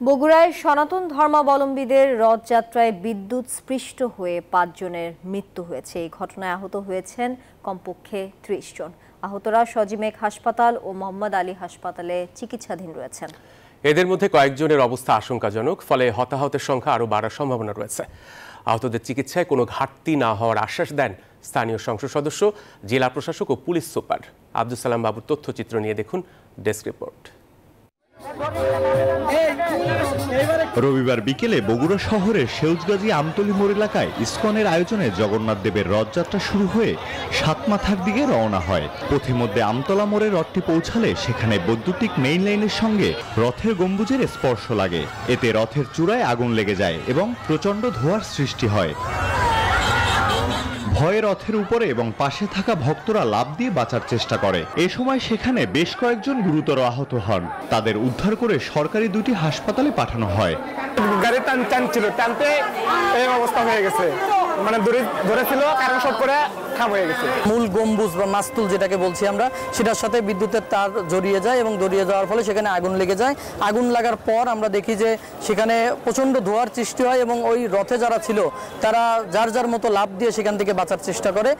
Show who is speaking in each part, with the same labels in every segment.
Speaker 1: বগুড়ায় সনাতন ধর্মাবলম্বীদের রথযাত্রায় বিদ্যুৎ স্পৃষ্ট হয়ে ৫ জনের মৃত্যু হয়েছে। এই ঘটনায় আহত হয়েছেন কমপক্ষে ৩০ জন। আহতরা সজিমেক হাসপাতাল ও মোহাম্মদ আলী হাসপাতালে চিকিৎসাধীন রয়েছেন।
Speaker 2: এদের মধ্যে কয়েকজনের অবস্থা আশঙ্কাজনক, ফলে হতাহতের সংখ্যা আরও বাড়ার সম্ভাবনা রয়েছে। আহতদের চিকিৎসায় কোনো ঘাটতি না হওয়ার আশ্বাস দেন স্থানীয় সংসদ সদস্য, জেলা প্রশাসক ও পুলিশ সুপার। আব্দুল সালাম বাবুর তথ্যচিত্র নিয়ে দেখুন ডেস্ক রিপোর্ট।
Speaker 3: রবিবার বিকেলে বগুড়া শহরের সেউজগাজী আমতলী মোড় এলাকায় ইসকনের আয়োজনে জগন্নাথ দেবের রথযাত্রা শুরু হয়ে সাতমাথার দিকে রওনা হয়। পথিমধ্যে আমতলা মোড়ে রথটি পৌঁছালে সেখানে বৈদ্যুতিক মেইন লাইনের সঙ্গে রথের গম্বুজের স্পর্শ লাগে। এতে রথের চূড়ায় আগুন লেগে যায় এবং প্রচণ্ড ধোঁয়ার সৃষ্টি হয়। ভয়ে রথের উপরে এবং পাশে থাকা ভক্তরা লাফ দিয়ে বাঁচার চেষ্টা করে। এ সময় সেখানে বেশ কয়েকজন গুরুতর আহত হন। তাদের উদ্ধার করে সরকারি দুটি হাসপাতালে পাঠানো হয়।
Speaker 4: গাড়ি টানছিল, টানতে এই অবস্থা হয়ে গেছে, মানে ধরেছিল কারণ সব করে খাম হয়ে গেছে।
Speaker 5: মূল গম্বুজ বা মাস্তুল যেটাকে বলছি আমরা, সেটার সাথে বিদ্যুতের তার জড়িয়ে যায় এবং জড়িয়ে যাওয়ার ফলে সেখানে আগুন লেগে যায়। আগুন লাগার পর আমরা দেখি যে সেখানে প্রচণ্ড ধোঁয়ার সৃষ্টি হয় এবং ওই রথে যারা ছিল তারা যার যার মতো লাফ দিয়ে সেখান থেকে বাঁচার চেষ্টা করে।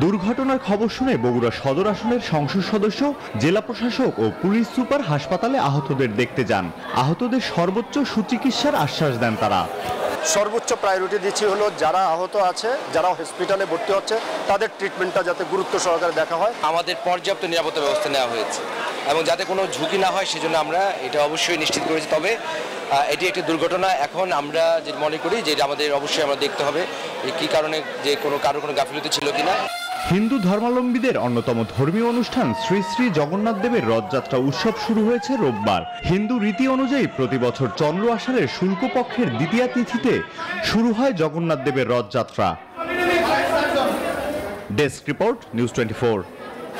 Speaker 3: দুর্ঘটনার খবর শুনে বগুড়া সদর আসনের সংসদ সদস্য, জেলা প্রশাসক ও পুলিশ সুপার হাসপাতালে আহতদের দেখতে যান। আহতদের সর্বোচ্চ সুচিকিৎসার আশ্বাস দেন তারা।
Speaker 6: সর্বোচ্চ প্রায়োরিটি দিচ্ছি হলো যারা আহত আছে, যারা হসপিটালে ভর্তি হচ্ছে, তাদের ট্রিটমেন্টটা যাতে গুরুত্ব সহকারে দেখা হয়।
Speaker 7: আমাদের পর্যাপ্ত নিরাপত্তা ব্যবস্থা নেওয়া হয়েছে এবং যাতে কোনো ঝুঁকি না হয় সেজন্য আমরা এটা অবশ্যই নিশ্চিত করেছি। তবে এটি একটি দুর্ঘটনা। এখন আমরা যে মনে করি যে আমাদের অবশ্যই আমরা দেখতে হবে কি কারণে, যে কারো কোনো গাফিলতি ছিল কিনা।
Speaker 3: হিন্দু ধর্মাবলম্বীদের অন্যতম ধর্মীয় অনুষ্ঠান শ্রী শ্রী জগন্নাথ দেবের রথযাত্রা উৎসব শুরু হয়েছে রোববার। হিন্দু রীতি অনুযায়ী প্রতি বছর চন্দ্র আষাঢ়ের শুল্ক পক্ষের দ্বিতীয়া তিথিতে শুরু হয় জগন্নাথ দেবের রথযাত্রা। Desk report, news 24।